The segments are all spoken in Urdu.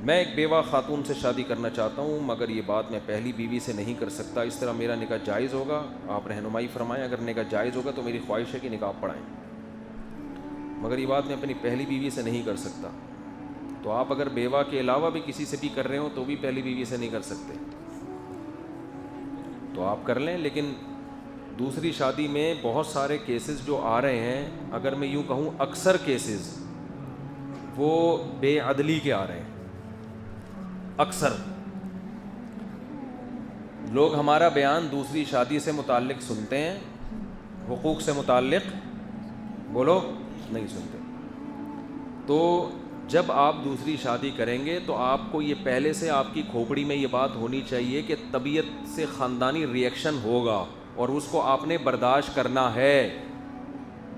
میں ایک بیوہ خاتون سے شادی کرنا چاہتا ہوں مگر یہ بات میں پہلی بیوی سے نہیں کر سکتا، اس طرح میرا نکاح جائز ہوگا؟ آپ رہنمائی فرمائیں۔ اگر نکاح جائز ہوگا تو میری خواہش ہے کہ نکاح پڑھائیں، مگر یہ بات میں اپنی پہلی بیوی سے نہیں کر سکتا۔ تو آپ اگر بیوہ کے علاوہ بھی کسی سے بھی کر رہے ہو تو بھی پہلی بیوی سے نہیں کر سکتے، تو آپ کر لیں۔ لیکن دوسری شادی میں بہت سارے کیسز جو آ رہے ہیں، اگر میں یوں کہوں اکثر کیسز وہ بے عدلی کے آ رہے ہیں۔ اکثر لوگ ہمارا بیان دوسری شادی سے متعلق سنتے ہیں، حقوق سے متعلق بولو نہیں سنتے۔ تو جب آپ دوسری شادی کریں گے تو آپ کو یہ پہلے سے آپ کی کھوپڑی میں یہ بات ہونی چاہیے کہ طبیعت سے خاندانی ریئیکشن ہوگا اور اس کو آپ نے برداشت کرنا ہے۔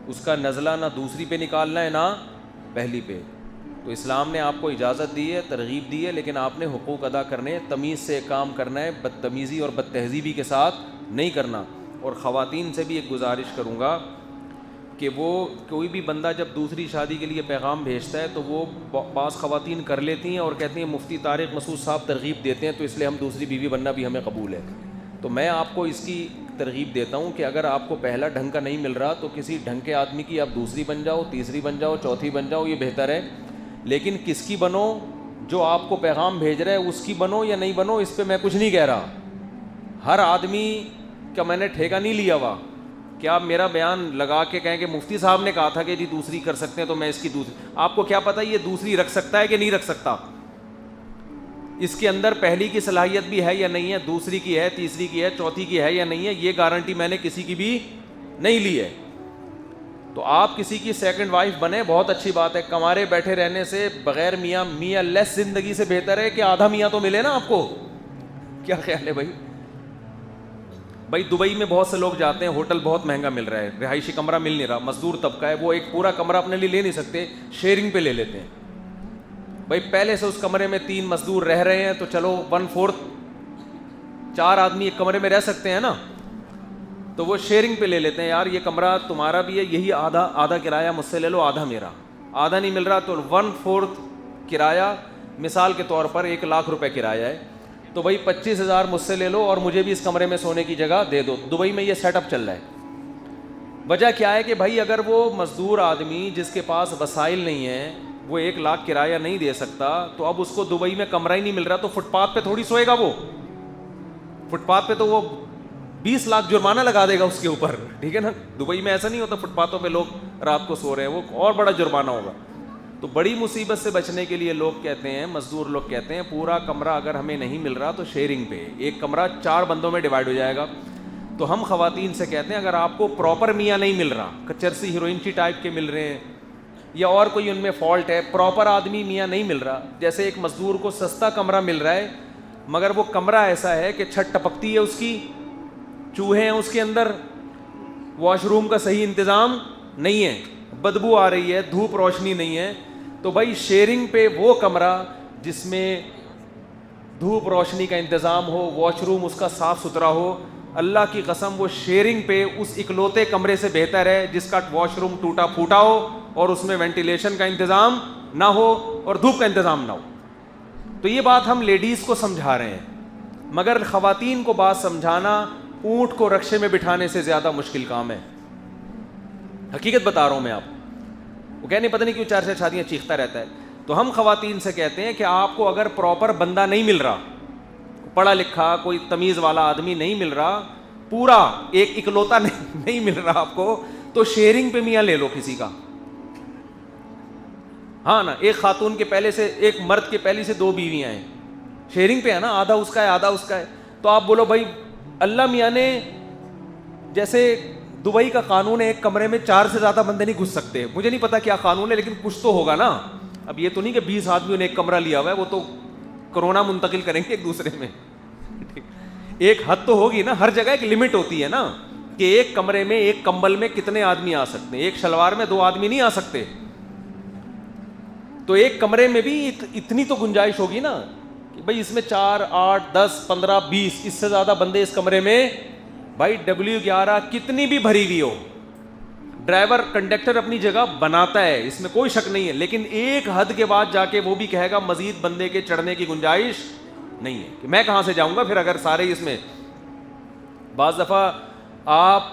اس کا نزلہ نہ دوسری پہ نکالنا ہے نہ پہلی پہ۔ تو اسلام نے آپ کو اجازت دی ہے، ترغیب دی ہے، لیکن آپ نے حقوق ادا کرنے ہیں، تمیز سے کام کرنا ہے، بدتمیزی اور بد تہذیبی کے ساتھ نہیں کرنا۔ اور خواتین سے بھی ایک گزارش کروں گا کہ وہ کوئی بھی بندہ جب دوسری شادی کے لیے پیغام بھیجتا ہے تو وہ بعض خواتین کر لیتی ہیں اور کہتی ہیں مفتی طارق مسعود صاحب ترغیب دیتے ہیں تو اس لیے ہم دوسری بیوی بننا بھی ہمیں قبول ہے۔ تو میں آپ کو اس کی ترغیب دیتا ہوں کہ اگر آپ کو پہلا ڈھنگ کا نہیں مل رہا تو کسی ڈھنگ کے آدمی کی آپ دوسری بن جاؤ، تیسری بن جاؤ، چوتھی بن جاؤ، یہ بہتر ہے۔ لیکن کس کی بنو؟ جو آپ کو پیغام بھیج رہے اس کی بنو یا نہیں بنو، اس پہ میں کچھ نہیں کہہ رہا۔ ہر آدمی کا میں نے ٹھیکہ نہیں لیا ہوا کہ آپ میرا بیان لگا کے کہیں کہ مفتی صاحب نے کہا تھا کہ جی دوسری کر سکتے ہیں تو میں اس کی دوسری۔ آپ کو کیا پتہ یہ دوسری رکھ سکتا ہے کہ نہیں رکھ سکتا؟ اس کے اندر پہلی کی صلاحیت بھی ہے یا نہیں ہے، دوسری کی ہے، تیسری کی ہے، چوتھی کی ہے یا نہیں ہے، یہ گارنٹی میں نے کسی کی بھی نہیں لی ہے۔ تو آپ کسی کی سیکنڈ وائف بنے، بہت اچھی بات ہے۔ کمارے بیٹھے رہنے سے بغیر میاں لیس زندگی سے بہتر ہے کہ آدھا میاں تو ملے نا آپ کو۔ کیا خیال ہے بھائی دبئی میں بہت سے لوگ جاتے ہیں، ہوٹل بہت مہنگا مل رہا ہے، رہائشی کمرہ مل نہیں رہا، مزدور طبقہ ہے، وہ ایک پورا کمرہ اپنے لیے لے نہیں سکتے، شیئرنگ پہ لے لیتے ہیں۔ بھائی پہلے سے اس کمرے میں 3 مزدور رہ رہے ہیں تو چلو 1/4 4 آدمی ایک کمرے میں رہ سکتے ہیں نا، تو وہ شیئرنگ پہ لے لیتے ہیں۔ یار یہ کمرہ تمہارا بھی ہے، یہی آدھا کرایہ مجھ سے لے لو، آدھا میرا۔ آدھا نہیں مل رہا تو 1/4 کرایہ، مثال کے طور پر 1 لاکھ روپے کرایہ ہے تو بھائی 25,000 مجھ سے لے لو اور مجھے بھی اس کمرے میں سونے کی جگہ دے دو۔ دبئی میں یہ سیٹ اپ چل رہا ہے۔ وجہ کیا ہے کہ بھائی اگر وہ مزدور آدمی جس کے پاس وسائل نہیں ہیں وہ 1 لاکھ کرایہ نہیں دے سکتا تو اب اس کو دبئی میں کمرہ ہی نہیں مل رہا تو فٹ پاتھ پہ تھوڑی سوئے گا وہ۔ فٹ پاتھ پہ تو وہ 20 لاکھ جرمانہ لگا دے گا اس کے اوپر، ٹھیک ہے نا۔ دبئی میں ایسا نہیں ہوتا فٹ پاتھوں پہ لوگ رات کو سو رہے ہیں، وہ اور بڑا جرمانہ ہوگا۔ تو بڑی مصیبت سے بچنے کے لیے لوگ کہتے ہیں، مزدور لوگ کہتے ہیں پورا کمرہ اگر ہمیں نہیں مل رہا تو شیئرنگ پہ، ایک کمرہ 4 بندوں میں ڈیوائڈ ہو جائے گا۔ تو ہم خواتین سے کہتے ہیں اگر آپ کو پراپر میاں نہیں مل رہا، چرسی ہیروئنچی ٹائپ کے مل رہے ہیں یا اور کوئی ان میں فالٹ ہے، پراپر آدمی میاں نہیں مل رہا، جیسے ایک مزدور کو سستا کمرہ مل رہا ہے مگر وہ کمرہ ایسا ہے کہ چھت ٹپکتی ہے اس کی، چوہے ہیں اس کے اندر، واش روم کا صحیح انتظام نہیں ہے، بدبو آ رہی ہے، دھوپ روشنی نہیں ہے، تو بھائی شیئرنگ پہ وہ کمرہ جس میں دھوپ روشنی کا انتظام ہو، واش روم اس کا صاف ستھرا ہو، اللہ کی قسم وہ شیئرنگ پہ اس اکلوتے کمرے سے بہتر ہے جس کا واش روم ٹوٹا پھوٹا ہو اور اس میں وینٹیلیشن کا انتظام نہ ہو اور دھوپ کا انتظام نہ ہو۔ تو یہ بات ہم لیڈیز کو سمجھا رہے ہیں، مگر خواتین کو بات سمجھانا اونٹ کو رکشے میں بٹھانے سے زیادہ مشکل کام ہے۔ حقیقت بتا رہا ہوں میں آپ کو۔ وہ کہنے پتہ نہیں کیوں 4 شادیاں چیختا رہتا ہے۔ تو ہم خواتین سے کہتے ہیں کہ آپ کو اگر پراپر بندہ نہیں مل رہا، پڑھا لکھا کوئی تمیز والا آدمی نہیں مل رہا، پورا ایک اکلوتا نہیں مل رہا آپ کو، تو شیئرنگ پہ میاں لے لو کسی کا۔ ہاں نا، ایک خاتون کے پہلے سے، ایک مرد کے پہلی سے 2 بیویاں ہیں، شیئرنگ پہ ہے نا، آدھا اس کا ہے آدھا اس کا ہے۔ تو آپ بولو بھائی اللہ میاں نے، جیسے دبئی کا قانون ہے ایک کمرے میں 4 سے زیادہ بندے نہیں گھس سکتے، مجھے نہیں پتا کیا قانون ہے لیکن کچھ تو ہوگا نا۔ اب یہ تو نہیں کہ 20 آدمیوں نے ایک کمرہ لیا ہوا ہے، وہ تو کرونا منتقل کریں گے ایک دوسرے میں۔ ایک حد تو ہوگی نا، ہر جگہ ایک لمٹ ہوتی ہے نا کہ ایک کمرے میں ایک کمبل میں کتنے آدمی آ سکتے ہیں، ایک شلوار میں 2 آدمی نہیں آ سکتے۔ تو ایک کمرے میں بھی اتنی تو گنجائش ہوگی نا کہ بھائی اس میں 4 8 10 15 20 اس سے زیادہ بندے اس کمرے میں، بھائی W11 کتنی بھی بھری ہوئی ہو، ڈرائیور کنڈکٹر اپنی جگہ بناتا ہے، اس میں کوئی شک نہیں ہے، لیکن ایک حد کے بعد جا کے وہ بھی کہے گا مزید بندے کے چڑھنے کی گنجائش نہیں ہے، کہ میں کہاں سے جاؤں گا پھر اگر سارے اس میں. بعض دفعہ آپ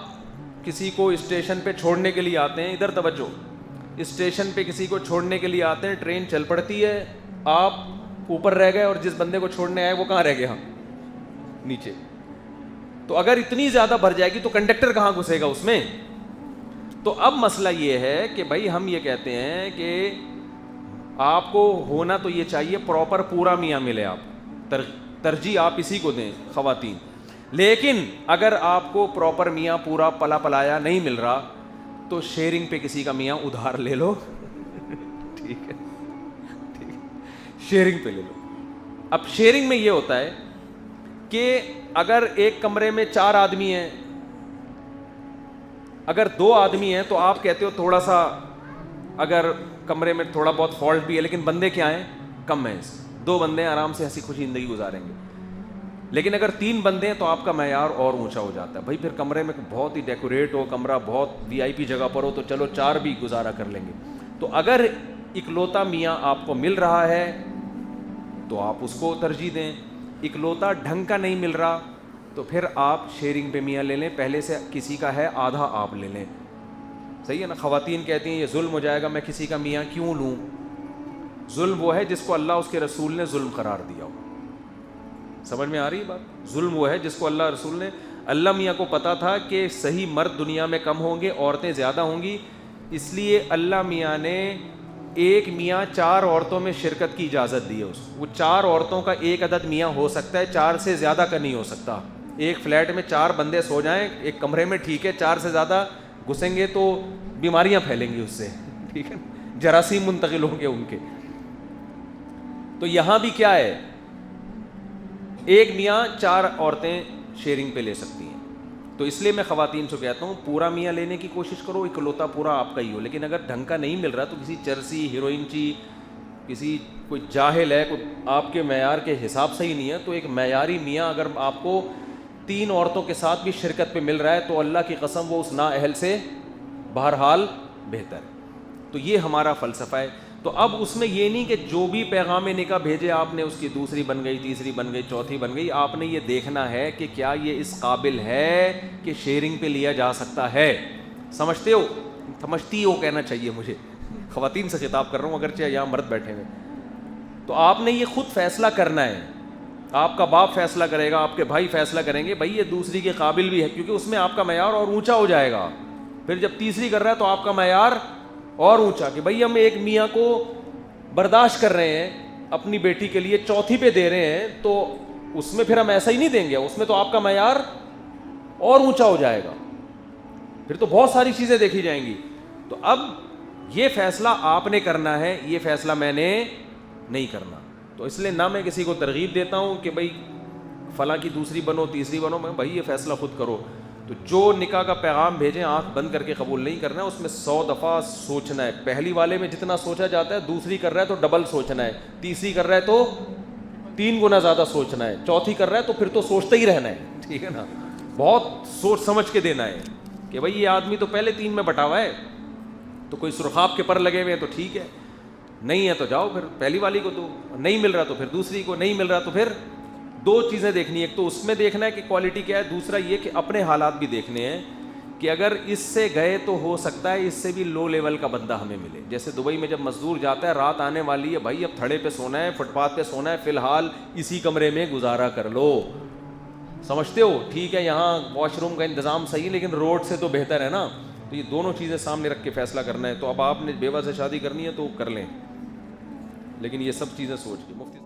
کسی کو اسٹیشن پہ چھوڑنے کے لیے آتے ہیں، ادھر توجہ، اسٹیشن پہ کسی کو چھوڑنے کے لیے آتے ہیں، ٹرین چل پڑتی ہے، آپ اوپر رہ گئے اور جس بندے کو چھوڑنے آئے وہ کہاں رہ گیا؟ نیچے. تو اگر اتنی زیادہ بھر جائے گی تو کنڈکٹر کہاں گھسے گا اس میں؟ تو اب مسئلہ یہ ہے کہ بھائی ہم یہ کہتے ہیں کہ آپ کو ہونا تو یہ چاہیے پراپر پورا میاں ملے، آپ ترجیح آپ اسی کو دیں خواتین، لیکن اگر آپ کو پراپر میاں پورا پلا پلایا نہیں مل رہا تو شیئرنگ پہ کسی کا میاں ادھار لے لو. ٹھیک ہے، شیئرنگ پہ لے لو. اب شیئرنگ میں یہ ہوتا ہے کہ اگر ایک کمرے میں 4 آدمی ہیں، اگر 2 آدمی ہیں تو آپ کہتے ہو تھوڑا سا اگر کمرے میں تھوڑا بہت فالٹ بھی ہے لیکن بندے کیا ہیں؟ کم ہیں، 2 بندے ہیں آرام سے ہنسی خوشی زندگی گزاریں گے. لیکن اگر 3 بندے ہیں تو آپ کا معیار اور اونچا ہو جاتا ہے. بھائی پھر کمرے میں بہت ہی ڈیکوریٹ ہو، کمرہ بہت VIP جگہ پر ہو تو چلو 4 بھی گزارا کر لیں گے. تو اگر اکلوتا میاں آپ کو مل رہا ہے تو آپ اس کو ترجیح دیں، اکلوتا ڈھنگ کا نہیں مل رہا تو پھر آپ شیئرنگ پہ میاں لے لیں، پہلے سے کسی کا ہے آدھا آپ لے لیں. صحیح ہے نا؟ خواتین کہتی ہیں یہ ظلم ہو جائے گا، میں کسی کا میاں کیوں لوں؟ ظلم وہ ہے جس کو اللہ اس کے رسول نے ظلم قرار دیا ہو. سمجھ میں آ رہی بات؟ ظلم وہ ہے جس کو اللہ رسول نے، اللہ میاں کو پتا تھا کہ صحیح مرد دنیا میں کم ہوں گے، عورتیں زیادہ ہوں گی، اس لیے اللہ میاں نے ایک میاں 4 عورتوں میں شرکت کی اجازت دی ہے. اس وہ 4 عورتوں کا ایک عدد میاں ہو سکتا ہے، 4 سے زیادہ کا نہیں ہو سکتا. ایک فلیٹ میں 4 بندے سو جائیں ایک کمرے میں ٹھیک ہے، 4 سے زیادہ گھسیں گے تو بیماریاں پھیلیں گی اس سے، ٹھیک ہے، جراثیم منتقل ہوں گے ان کے. تو یہاں بھی کیا ہے، ایک میاں 4 عورتیں شیئرنگ پہ لے سکتی ہیں. تو اس لیے میں خواتین سے کہتا ہوں پورا میاں لینے کی کوشش کرو، اکلوتا پورا آپ کا ہی ہو. لیکن اگر ڈھنگ کا نہیں مل رہا تو کسی چرسی ہیروئن چی، کسی کوئی جاہل ہے، کوئی آپ کے معیار کے حساب سے ہی نہیں ہے، تو ایک معیاری میاں اگر آپ کو 3 عورتوں کے ساتھ بھی شرکت پہ مل رہا ہے تو اللہ کی قسم وہ اس نااہل سے بہرحال بہتر ہے. تو یہ ہمارا فلسفہ ہے. تو اب اس میں یہ نہیں کہ جو بھی پیغام نکاح بھیجے آپ نے اس کی دوسری بن گئی، تیسری بن گئی، چوتھی بن گئی. آپ نے یہ دیکھنا ہے کہ کیا یہ اس قابل ہے کہ شیئرنگ پہ لیا جا سکتا ہے. سمجھتے ہو؟ سمجھتی ہو کہنا چاہیے مجھے، خواتین سے خطاب کر رہا ہوں اگرچہ یہاں مرد بیٹھے ہوئے. تو آپ نے یہ خود فیصلہ کرنا ہے. آپ کا باپ فیصلہ کرے گا، آپ کے بھائی فیصلہ کریں گے بھائی یہ دوسری کے قابل بھی ہے، کیونکہ اس میں آپ کا معیار اور اونچا ہو جائے گا. پھر جب تیسری کر رہا ہے تو آپ کا معیار اور اونچا، کہ بھائی ہم ایک میاں کو برداشت کر رہے ہیں اپنی بیٹی کے لیے، چوتھی پہ دے رہے ہیں تو اس میں پھر ہم ایسا ہی نہیں دیں گے، اس میں تو آپ کا معیار اور اونچا ہو جائے گا. پھر تو بہت ساری چیزیں دیکھی جائیں گی. تو اب یہ فیصلہ آپ نے کرنا ہے، یہ فیصلہ میں نے نہیں کرنا. تو اس لیے نہ میں کسی کو ترغیب دیتا ہوں کہ بھائی فلاں کی دوسری بنو، تیسری بنو، میں بھائی یہ فیصلہ خود کرو. تو جو نکاح کا پیغام بھیجیں آنکھ بند کر کے قبول نہیں کرنا ہے، اس میں 100 دفعہ سوچنا ہے. پہلی والے میں جتنا سوچا جاتا ہے، دوسری کر رہا ہے تو ڈبل سوچنا ہے، تیسری کر رہا ہے تو 3 گنا زیادہ سوچنا ہے، چوتھی کر رہا ہے تو پھر تو سوچتا ہی رہنا ہے. ٹھیک ہے نا؟ بہت سوچ سمجھ کے دینا ہے کہ بھائی یہ آدمی تو پہلے 3 میں بٹا ہوا ہے، تو کوئی سرخاب کے پر لگے ہوئے ہیں تو ٹھیک ہے، نہیں ہے تو جاؤ پھر پہلی والی کو دو، نہیں مل رہا تو پھر دوسری کو، نہیں مل رہا تو پھر 2 چیزیں دیکھنی ہے. ایک تو اس میں دیکھنا ہے کہ کوالٹی کیا ہے، دوسرا یہ کہ اپنے حالات بھی دیکھنے ہیں کہ اگر اس سے گئے تو ہو سکتا ہے اس سے بھی لو لیول کا بندہ ہمیں ملے. جیسے دبئی میں جب مزدور جاتا ہے، رات آنے والی ہے بھائی، اب تھڑے پہ سونا ہے، فٹ پاتھ پہ سونا ہے، فی الحال اسی کمرے میں گزارا کر لو. سمجھتے ہو؟ ٹھیک ہے یہاں واش روم کا انتظام صحیح لیکن روڈ سے تو بہتر ہے نا. تو یہ دونوں چیزیں سامنے رکھ کے فیصلہ کرنا ہے. تو اب آپ نے بیوہ سے شادی کرنی ہے تو کر لیں، لیکن یہ سب چیزیں سوچ کے. مفتی